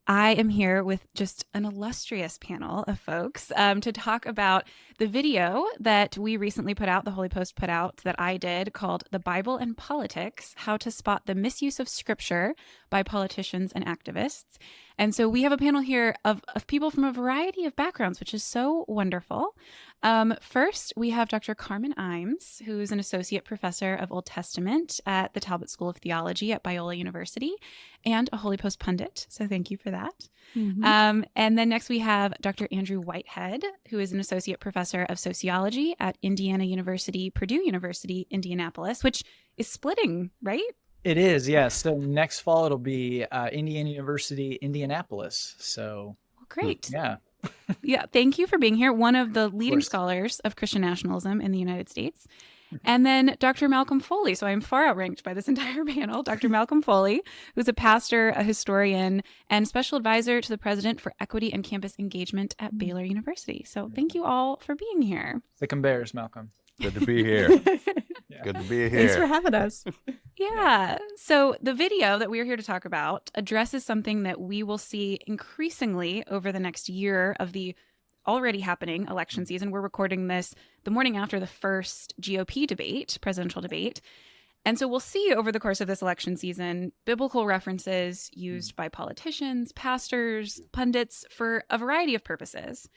I am here with just an illustrious panel of folks to talk about the video that we recently put out, the Holy Post put out, that I did called The Bible and Politics: How to Spot the Misuse of Scripture by Politicians and Activists. And so we have a panel here of people from a variety of backgrounds, which is so wonderful. First, we have Dr. Carmen Imes, who is an associate professor of Old Testament at the Talbot School of Theology at Biola University and a Holy Post pundit. So thank you for that. And then next we have Dr. Andrew Whitehead, who is an associate professor of sociology at Indiana University, Purdue University, Indianapolis, which is splitting, right? It is, yes. So next fall it'll be Indiana University, Indianapolis. So great. Yeah. Yeah. Thank you for being here. One of the leading scholars of Christian nationalism in the United States. And then Dr. Malcolm Foley. So I'm far outranked by this entire panel. Dr. Malcolm Foley, who's a pastor, a historian, and special advisor to the president for equity and campus engagement at Baylor University. So thank you all for being here. Sick and bears, Malcolm. Good to be here. Good to be here. Thanks for having us. Yeah. So the video that we're here to talk about addresses something that we will see increasingly over the next year of the already happening election season. We're recording this the morning after the first GOP debate, presidential debate. And so we'll see over the course of this election season, biblical references used by politicians, pastors, pundits for a variety of purposes.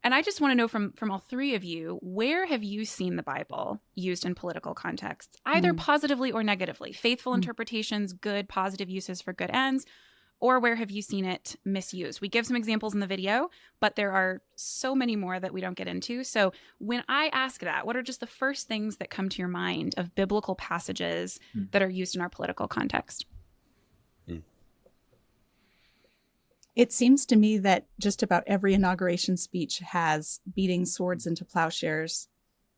And I just want to know from all three of you, where have you seen the Bible used in political contexts, either positively or negatively? Faithful interpretations, good, positive uses for good ends, or where have you seen it misused? We give some examples in the video, but there are so many more that we don't get into. So when I ask that, what are just the first things that come to your mind of biblical passages that are used in our political context? It seems to me that just about every inauguration speech has beating swords into plowshares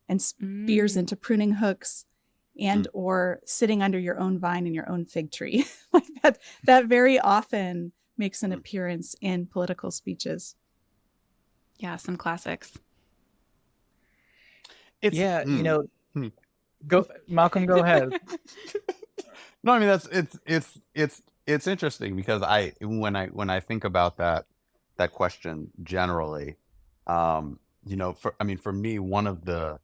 and spears into pruning hooks and or sitting under your own vine and your own fig tree. Like that very often makes an appearance in political speeches. Yeah, some classics. Go, Malcolm, go ahead. No, I mean it's interesting because when I think about that question generally, for me, one of the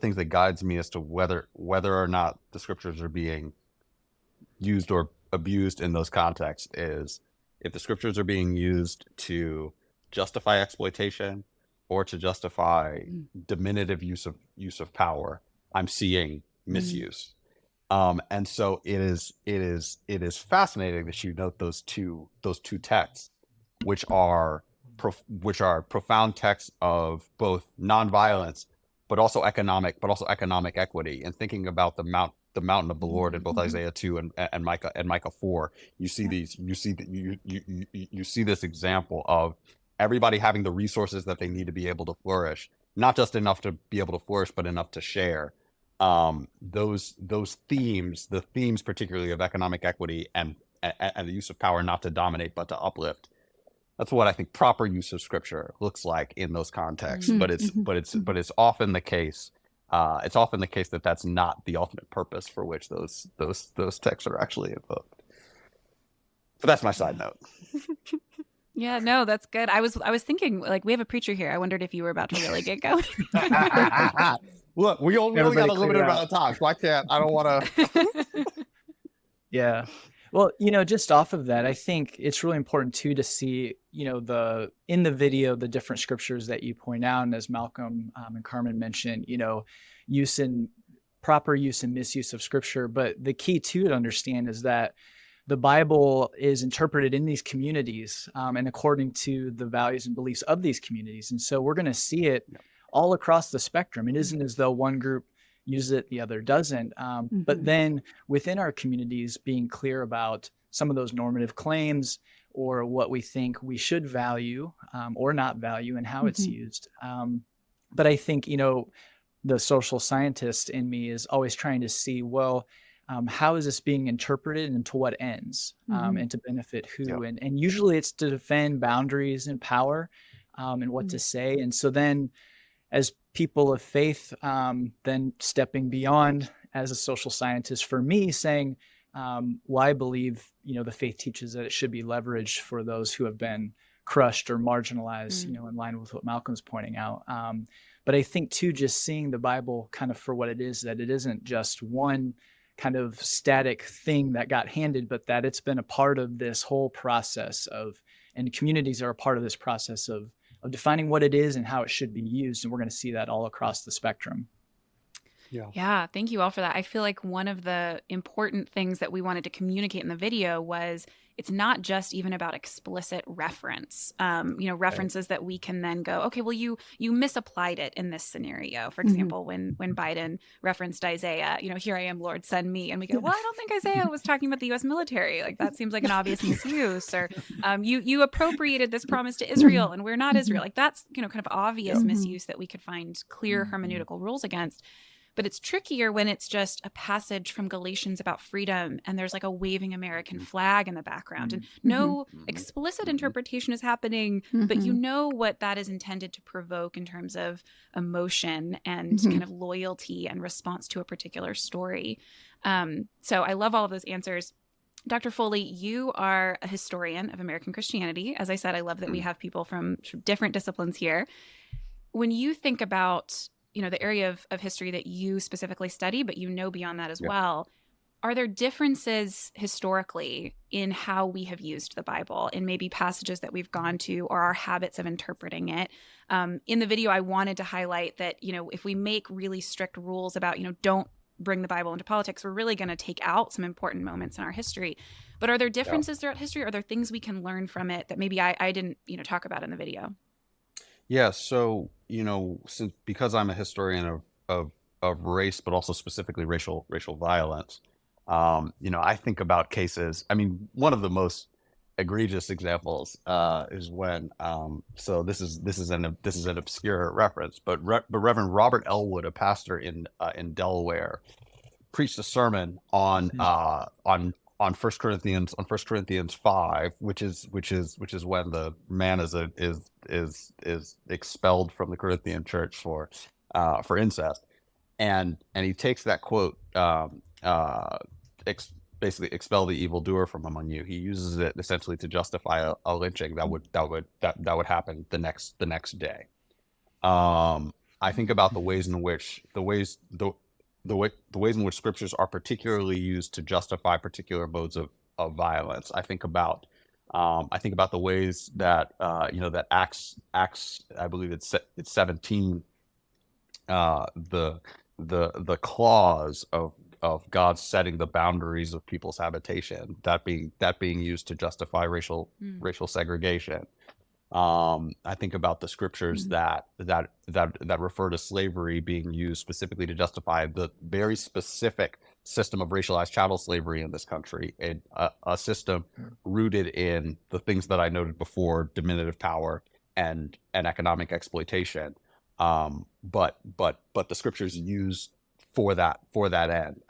things that guides me as to whether or not the scriptures are being used or abused in those contexts is if the scriptures are being used to justify exploitation or to justify diminutive use of power, I'm seeing misuse. And so it is fascinating that you note those two texts, which are profound texts of both nonviolence, but also economic equity. And thinking about the mountain of the Lord in both Isaiah 2 and Micah 4, you see this example of everybody having the resources that they need to be able to flourish, not just enough to be able to flourish, but enough to share. Those themes, the themes particularly of economic equity and the use of power not to dominate but to uplift. That's what I think proper use of scripture looks like in those contexts. But it's often the case. It's often the case that that's not the ultimate purpose for which those texts are actually invoked. But that's my side note. Yeah, no, that's good. I was thinking, like, we have a preacher here. I wondered if you were about to really get going. Look, we only got a limited amount of time. So I don't want to. Yeah. Well, just off of that, I think it's really important too to see, in the video, the different scriptures that you point out. And as Malcolm and Carmen mentioned, proper use and misuse of scripture. But the key too to understand is that the Bible is interpreted in these communities and according to the values and beliefs of these communities. And so we're going to see it all across the spectrum. It isn't as though one group uses it, the other doesn't. But then within our communities, being clear about some of those normative claims or what we think we should value or not value and how it's used. But I think, the social scientist in me is always trying to see, well, how is this being interpreted and to what ends and to benefit who? Yep. And usually it's to defend boundaries and power and what to say. And so then as people of faith, then stepping beyond as a social scientist for me saying, Well, I believe, the faith teaches that it should be leveraged for those who have been crushed or marginalized, in line with what Malcolm's pointing out. But I think too, just seeing the Bible kind of for what it is, that it isn't just one kind of static thing that got handed, but that it's been a part of this whole process and communities are a part of this process of defining what it is and how it should be used. And we're going to see that all across the spectrum. Yeah, thank you all for that. I feel like one of the important things that we wanted to communicate in the video was it's not just even about explicit reference, references that we can then go, okay, well, you misapplied it in this scenario. For example, when Biden referenced Isaiah, here I am, Lord, send me. And we go, well, I don't think Isaiah was talking about the U.S. military. Like that seems like an obvious misuse. Or you appropriated this promise to Israel and we're not Israel. Like that's, kind of obvious misuse that we could find clear hermeneutical rules against. But it's trickier when it's just a passage from Galatians about freedom and there's like a waving American flag in the background and no explicit interpretation is happening, but you know what that is intended to provoke in terms of emotion and kind of loyalty and response to a particular story. So I love all of those answers. Dr. Foley, you are a historian of American Christianity. As I said, I love that we have people from different disciplines here. When you think about the area of history that you specifically study, but beyond that as well. Are there differences historically in how we have used the Bible in maybe passages that we've gone to or our habits of interpreting it? In the video, I wanted to highlight that, if we make really strict rules about, don't bring the Bible into politics, we're really going to take out some important moments in our history. But are there differences throughout history? Are there things we can learn from it that maybe I didn't, talk about in the video? Yeah, so because I'm a historian of race, but also specifically racial violence, I think about cases. I mean, one of the most egregious examples is when so this is an obscure reference, but Reverend Robert Elwood, a pastor in Delaware, preached a sermon on First Corinthians 5, which is when the man is expelled from the Corinthian church for incest, and he takes that quote, basically expel the evildoer from among you. He uses it essentially to justify a lynching that would happen the next day. I think about the ways in which scriptures are particularly used to justify particular modes of violence. I think about the ways that that Acts, I believe it's 17, the clause of God setting the boundaries of people's habitation, that being used to justify racial segregation. I think about the scriptures that refer to slavery being used specifically to justify the very specific system of racialized chattel slavery in this country, and a system rooted in the things that I noted before: diminutive power and economic exploitation. But the scriptures used for that end.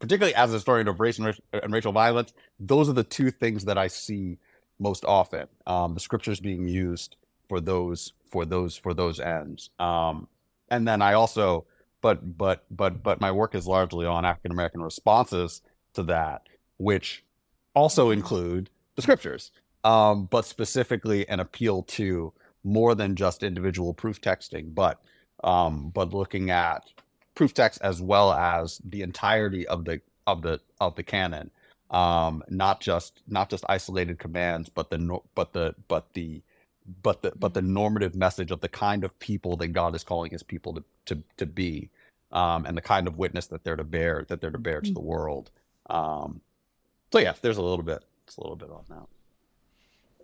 Particularly as a historian of race and racial violence, those are the two things that I see most often, the scriptures being used for those ends. And then I also, but my work is largely on African American responses to that, which also include the scriptures, but specifically an appeal to more than just individual proof texting, but looking at proof text as well as the entirety of the canon. Not just isolated commands, but the normative message of the kind of people that God is calling His people to be, and the kind of witness that they're to bear to the world. So yeah, there's a little bit on that.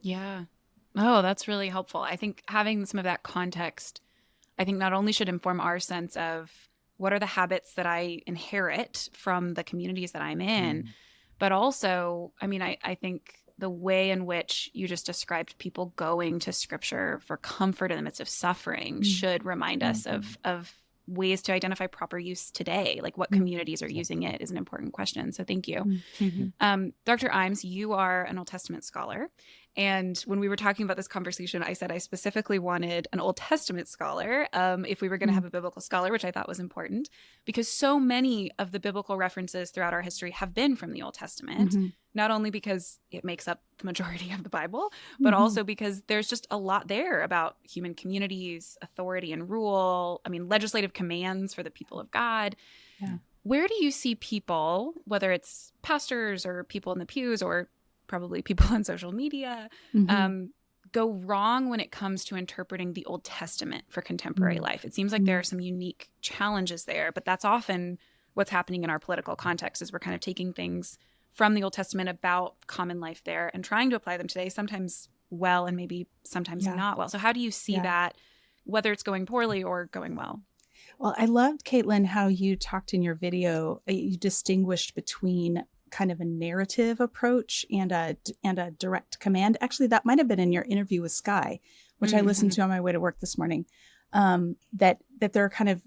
Yeah. Oh, that's really helpful. I think having some of that context, I think not only should inform our sense of what are the habits that I inherit from the communities that I'm in, but also, I mean, I think the way in which you just described people going to scripture for comfort in the midst of suffering should remind us of ways to identify proper use today, like what communities are using it, is an important question. So thank you. Dr. Imes, you are an Old Testament scholar. And when we were talking about this conversation, I said I specifically wanted an Old Testament scholar if we were going to have a biblical scholar, which I thought was important, because so many of the biblical references throughout our history have been from the Old Testament, not only because it makes up the majority of the Bible, but also because there's just a lot there about human communities, authority and rule, legislative commands for the people of God. Yeah. Where do you see people, whether it's pastors or people in the pews or probably people on social media, go wrong when it comes to interpreting the Old Testament for contemporary life? It seems like there are some unique challenges there, but that's often what's happening in our political context, is we're kind of taking things from the Old Testament about common life there and trying to apply them today, sometimes well and maybe sometimes not well. So how do you see that, whether it's going poorly or going well? Well, I loved, Kaitlyn, how you talked in your video, you distinguished between kind of a narrative approach and a direct command. Actually, that might have been in your interview with Sky, which I listened to on my way to work this morning, that there are kind of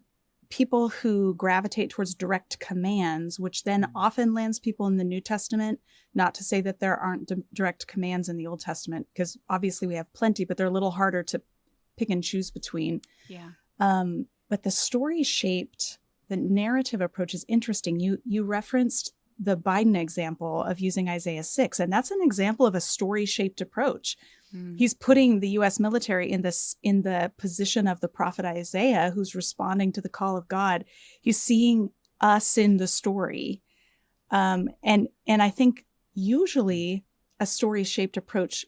people who gravitate towards direct commands, which then often lands people in the New Testament. Not to say that there aren't direct commands in the Old Testament, because obviously we have plenty, but they're a little harder to pick and choose between. Yeah. But the narrative approach is interesting. You referenced the Biden example of using Isaiah 6, and that's an example of a story-shaped approach. He's putting the U.S. military in the position of the prophet Isaiah, who's responding to the call of God. He's seeing us in the story, and I think usually a story-shaped approach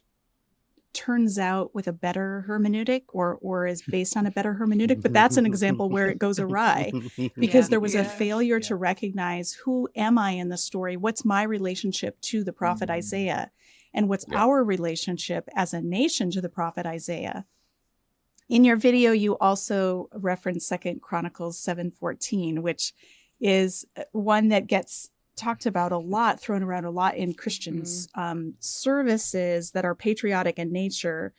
turns out with a better hermeneutic or is based on a better hermeneutic. But that's an example where it goes awry because there was a failure to recognize, who am I in the story? What's my relationship to the prophet Isaiah? And what's our relationship as a nation to the prophet Isaiah? In your video, you also referenced 2 Chronicles 7:14, which is one that gets talked about a lot, thrown around a lot in Christians' services that are patriotic in nature.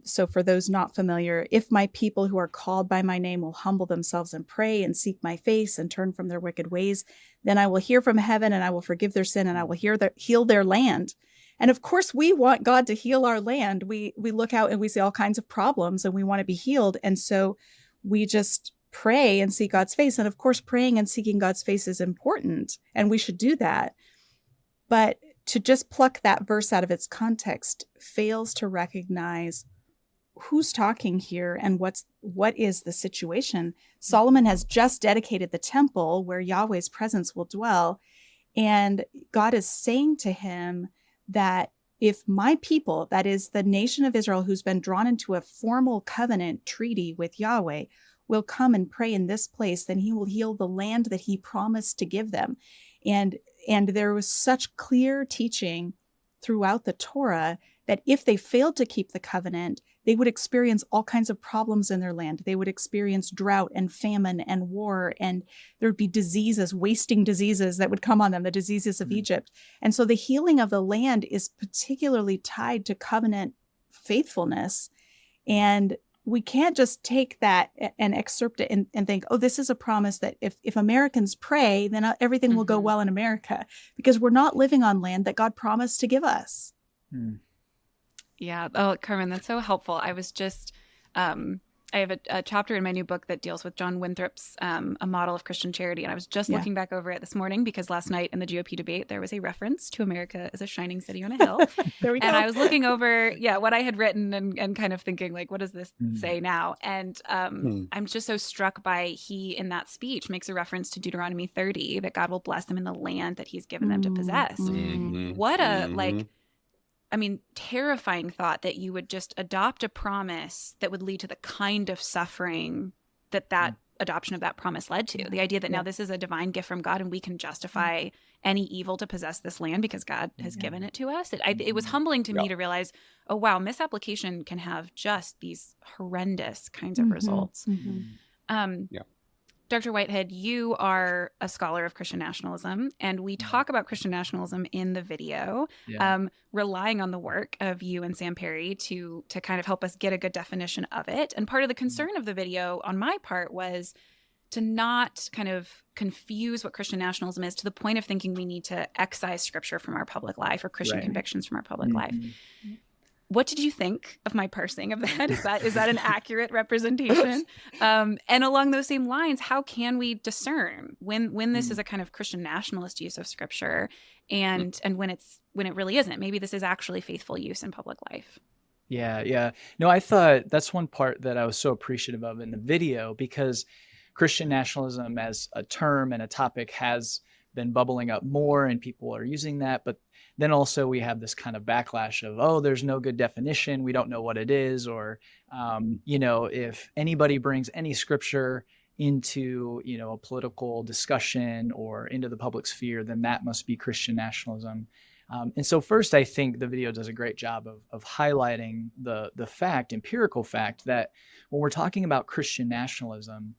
So for those not familiar, if my people who are called by my name will humble themselves and pray and seek my face and turn from their wicked ways, then I will hear from heaven and I will forgive their sin and I will heal their land. And of course, we want God to heal our land. We look out and we see all kinds of problems and we want to be healed. And so we just pray and seek God's face. And of course, praying and seeking God's face is important, and we should do that. But to just pluck that verse out of its context fails to recognize who's talking here and what is the situation. Solomon has just dedicated the temple where Yahweh's presence will dwell. And God is saying to him that if my people, that is the nation of Israel, who's been drawn into a formal covenant treaty with Yahweh, will come and pray in this place, then he will heal the land that he promised to give them. And there was such clear teaching throughout the Torah that if they failed to keep the covenant, they would experience all kinds of problems in their land. They would experience drought and famine and war, and there would be diseases, wasting diseases that would come on them, the diseases of Egypt. And so the healing of the land is particularly tied to covenant faithfulness. And we can't just take that and excerpt it and think, oh, this is a promise that if Americans pray, then everything will go well in America, because we're not living on land that God promised to give us. Yeah. Oh, Carmen, that's so helpful. I was just, I have a chapter in my new book that deals with John Winthrop's A Model of Christian Charity. And I was just looking back over it this morning because last night in the GOP debate, there was a reference to America as a shining city on a hill. There we go. And I was looking over, what I had written and kind of thinking, like, what does this say now? And I'm just so struck by he, in that speech, makes a reference to Deuteronomy 30, that God will bless them in the land that he's given them to possess. What a, terrifying thought that you would just adopt a promise that would lead to the kind of suffering that adoption of that promise led to. The idea that now this is a divine gift from God and we can justify any evil to possess this land because God has given it to us. It was humbling to me to realize, oh, wow, misapplication can have just these horrendous kinds of results. Dr. Whitehead, you are a scholar of Christian nationalism, and we talk about Christian nationalism in the video, Yeah. relying on the work of you and Sam Perry to kind of help us get a good definition of it. And part of the concern of the video on my part was to not kind of confuse what Christian nationalism is to the point of thinking we need to excise scripture from our public life or Christian Right. convictions from our public life. Mhm. What did you think of my parsing of that? Is that an accurate representation? And along those same lines, how can we discern when this is a kind of Christian nationalist use of scripture and when it really isn't? Maybe this is actually faithful use in public life. Yeah. No, I thought that's one part that I was so appreciative of in the video, because Christian nationalism as a term and a topic has been bubbling up more and people are using that. But then also we have this kind of backlash of, oh, there's no good definition. We don't know what it is. Or, if anybody brings any scripture into, a political discussion or into the public sphere, then that must be Christian nationalism. And so first, I think the video does a great job of highlighting the empirical fact that when we're talking about Christian nationalism,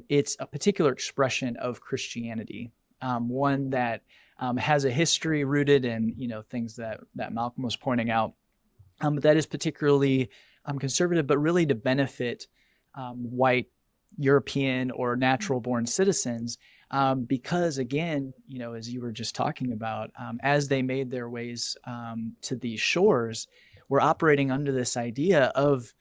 it's a particular expression of Christianity, one that has a history rooted in, things that Malcolm was pointing out, but that is particularly conservative, but really to benefit white European or natural born citizens. Because again, as you were just talking about, as they made their ways to these shores, we're operating under this idea of,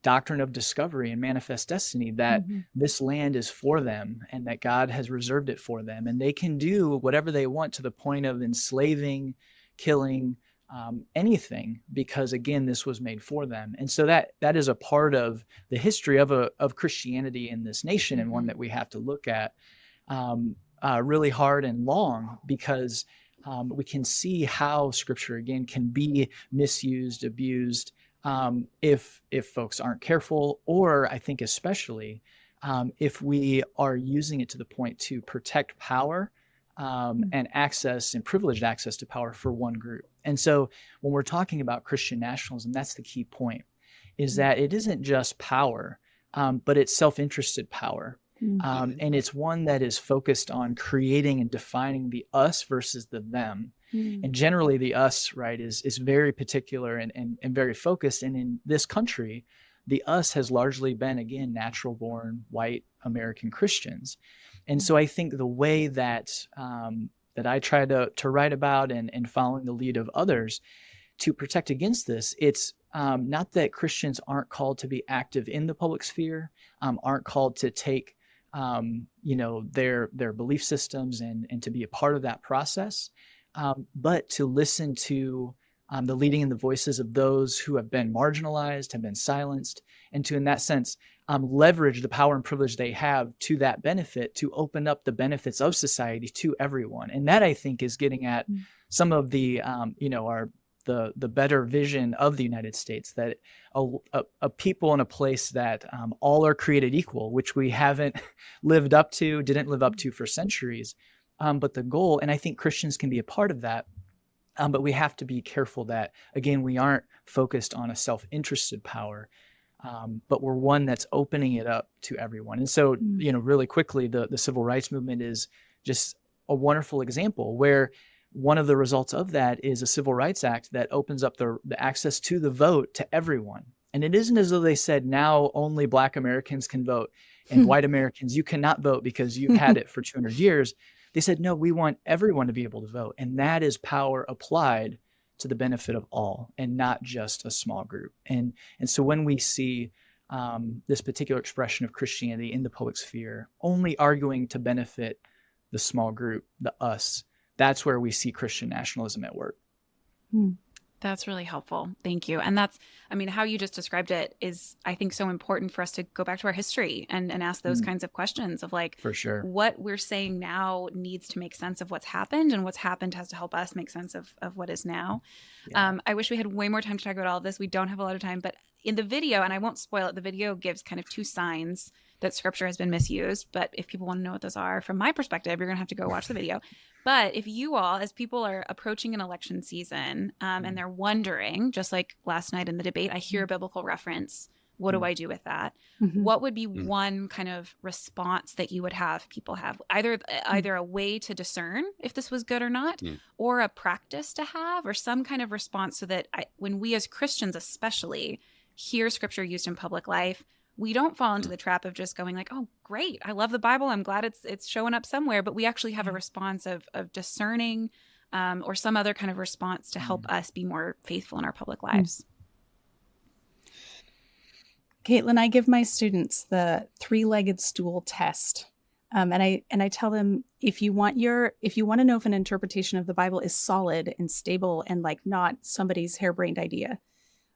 doctrine of discovery and manifest destiny, that this land is for them and that God has reserved it for them. And they can do whatever they want to the point of enslaving, killing, anything, because again, this was made for them. And so that is a part of the history of Christianity in this nation, and one that we have to look at really hard and long, because we can see how scripture again can be misused, abused, if folks aren't careful, or I think especially if we are using it to the point to protect power and access and privileged access to power for one group. And so when we're talking about Christian nationalism, that's the key point, is that it isn't just power, but it's self-interested power. And it's one that is focused on creating and defining the us versus the them. And generally the us, right, is very particular and very focused. And in this country, the us has largely been, again, natural born white American Christians. And so I think the way that I try to write about and following the lead of others to protect against this, it's not that Christians aren't called to be active in the public sphere, aren't called to take their belief systems and to be a part of that process, but to listen to the leading and the voices of those who have been marginalized, have been silenced, and to, in that sense, leverage the power and privilege they have to that benefit, to open up the benefits of society to everyone. And that, I think, is getting at some of the, the better vision of the United States, that a people in a place that all are created equal, which we haven't didn't live up to for centuries. But the goal, and I think Christians can be a part of that, but we have to be careful that, again, we aren't focused on a self-interested power, but we're one that's opening it up to everyone. And so, really quickly, the civil rights movement is just a wonderful example where one of the results of that is a Civil Rights Act that opens up the access to the vote to everyone. And it isn't as though they said now only Black Americans can vote and white Americans, you cannot vote because you've had it for 200 years. They said, no, we want everyone to be able to vote. And that is power applied to the benefit of all and not just a small group. And so when we see this particular expression of Christianity in the public sphere only arguing to benefit the small group, the us, that's where we see Christian nationalism at work. That's really helpful. Thank you. And that's, how you just described it is, I think, so important for us to go back to our history and ask those kinds of questions of for sure, what we're saying now needs to make sense of what's happened, and what's happened has to help us make sense of what is now. Yeah. I wish we had way more time to talk about all of this. We don't have a lot of time, but in the video, and I won't spoil it, the video gives kind of two signs that scripture has been misused. But if people want to know what those are, from my perspective, you're going to have to go watch the video. But if you all, as people are approaching an election season and they're wondering, just like last night in the debate, I hear a biblical reference What do I do with that? Mhm. What would be one kind of response that you would have people have? Either a way to discern if this was good or not, or a practice to have, or some kind of response so that when we as Christians especially hear scripture used in public life, we don't fall into the trap of just going like, oh, great, I love the Bible, I'm glad it's showing up somewhere, but we actually have a response of discerning or some other kind of response to help us be more faithful in our public lives. Kaitlyn, I give my students the 3-legged stool test. And I tell them, if you want to know if an interpretation of the Bible is solid and stable and like not somebody's harebrained idea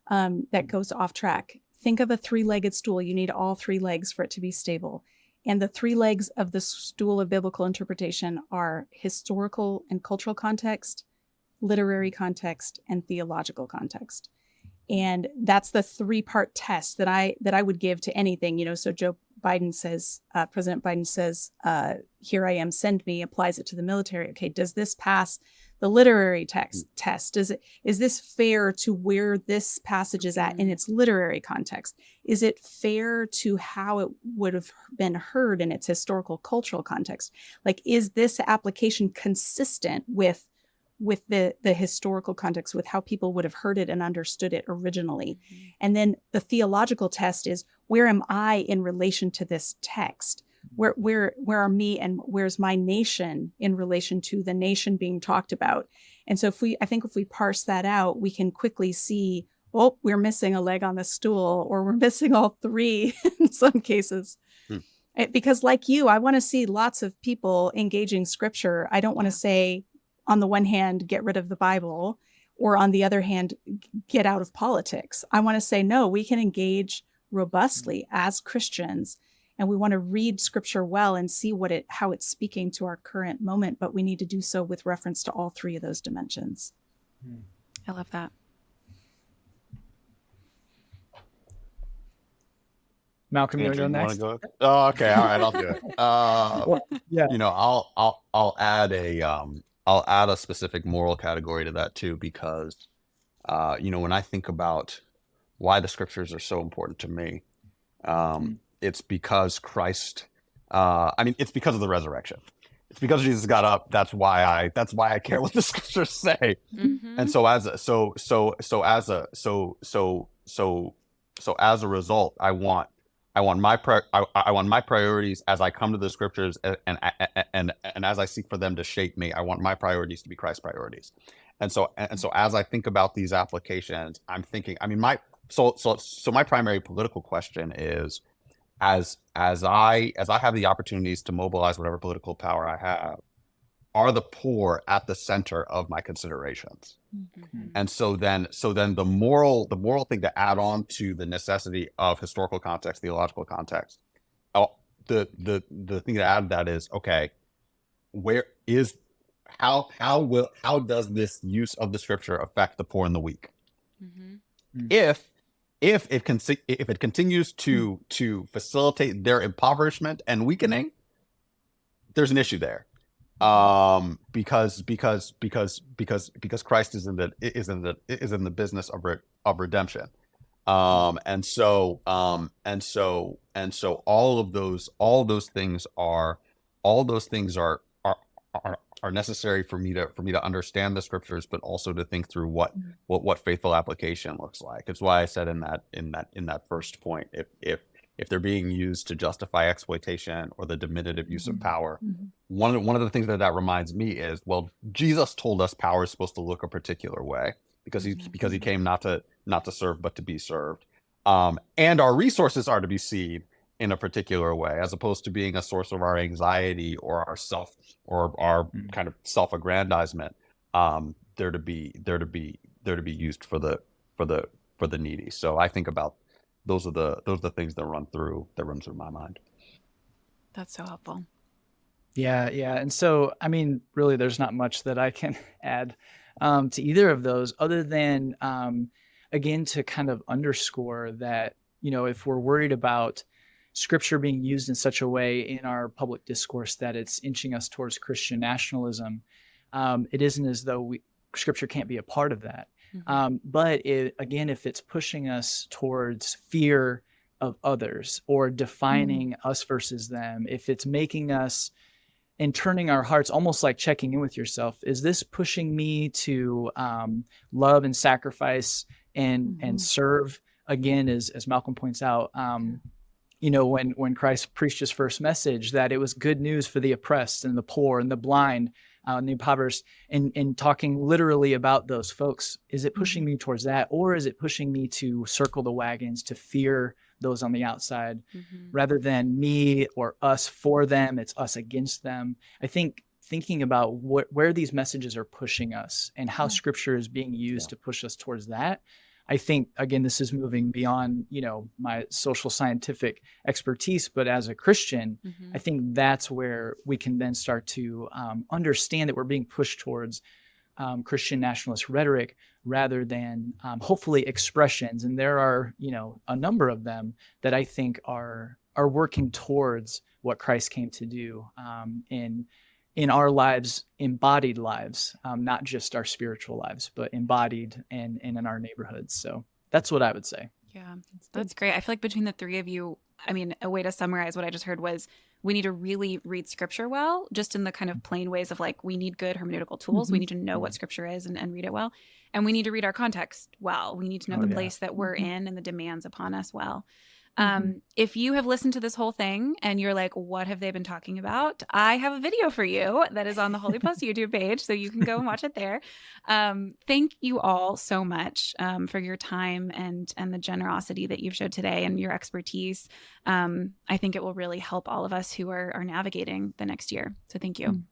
that goes off track, think of a 3-legged stool. You need all 3 legs for it to be stable. And the 3 legs of the stool of biblical interpretation are historical and cultural context, literary context, and theological context. And that's the 3-part test that I would give to anything, So President Biden says, here I am, send me, applies it to the military. Okay, does this pass the literary test? Is this fair to where this passage is at in its literary context? Is it fair to how it would have been heard in its historical cultural context? Like, is this application consistent with the historical context, with how people would have heard it and understood it originally? And then the theological test is, where am I in relation to this text? Where are me and where's my nation in relation to the nation being talked about? And so I think if we parse that out, we can quickly see, oh, we're missing a leg on the stool, or we're missing all 3 in some cases. Because like you, I want to see lots of people engaging scripture. I don't want to say, on the one hand, get rid of the Bible, or on the other hand, get out of politics. I want to say, no, we can engage robustly as Christians, and we want to read scripture well and see how it's speaking to our current moment, but we need to do so with reference to all 3 of those dimensions. I love that. Malcolm, you want to go next? Go? Oh, okay, all right, I'll do it. Yeah. I'll add a specific moral category to that too, because when I think about why the scriptures are so important to me, it's because Christ. It's because of the resurrection. It's because Jesus got up. That's why I care what the scriptures say. And so as a result, I want my priorities as I come to the scriptures and as I seek for them to shape me. I want my priorities to be Christ's priorities. And so as I think about these applications, I'm thinking, my primary political question is, as I have the opportunities to mobilize whatever political power I have, are the poor at the center of my considerations? And so then the moral thing to add on to the necessity of historical context, theological context, the thing to add to that is, okay, how does this use of the scripture affect the poor and the weak? If it continues to facilitate their impoverishment and weakening, there's an issue there. Because Christ is in the business of redemption. And so all of those things are necessary for me to understand the scriptures, but also to think through what faithful application looks like. It's why I said in that first point, if they're being used to justify exploitation or the diminutive use of power, one of the things that reminds me is, well, Jesus told us power is supposed to look a particular way because he came not to serve but to be served, and our resources are to be seen in a particular way, as opposed to being a source of our anxiety or our kind of self-aggrandizement. They're to be used for the needy. So I think about those are the things that run through my mind. That's so helpful. Yeah. And so, really, there's not much that I can add to either of those, other than, again, to kind of underscore that, if we're worried about scripture being used in such a way in our public discourse that it's inching us towards Christian nationalism, it isn't as though scripture can't be a part of that. But if it's pushing us towards fear of others, or defining us versus them, if it's making us and turning our hearts, almost like checking in with yourself, is this pushing me to love and sacrifice and serve? Again, as Malcolm points out, when Christ preached his first message, that it was good news for the oppressed and the poor and the blind and the impoverished, and talking literally about those folks. Is it pushing me towards that, or is it pushing me to circle the wagons, to fear those on the outside, rather than me or us for them? It's us against them. I think thinking about where these messages are pushing us and how Scripture is being used to push us towards that. I think, again, this is moving beyond, my social scientific expertise, but as a Christian, I think that's where we can then start to understand that we're being pushed towards Christian nationalist rhetoric rather than hopefully expressions. And there are, a number of them that I think are working towards what Christ came to do in our lives, embodied lives, not just our spiritual lives, but embodied and in our neighborhoods. So that's what I would say. Yeah, that's great. I feel like between the three of you, a way to summarize what I just heard was we need to really read Scripture well, just in the kind of plain ways of like, we need good hermeneutical tools. We need to know what Scripture is and read it well. And we need to read our context well. We need to know the place that we're in and the demands upon us well. If you have listened to this whole thing and you're like, what have they been talking about? I have a video for you that is on the Holy Post YouTube page, so you can go and watch it there. Thank you all so much for your time and the generosity that you've showed today and your expertise. I think it will really help all of us who are navigating the next year. So thank you.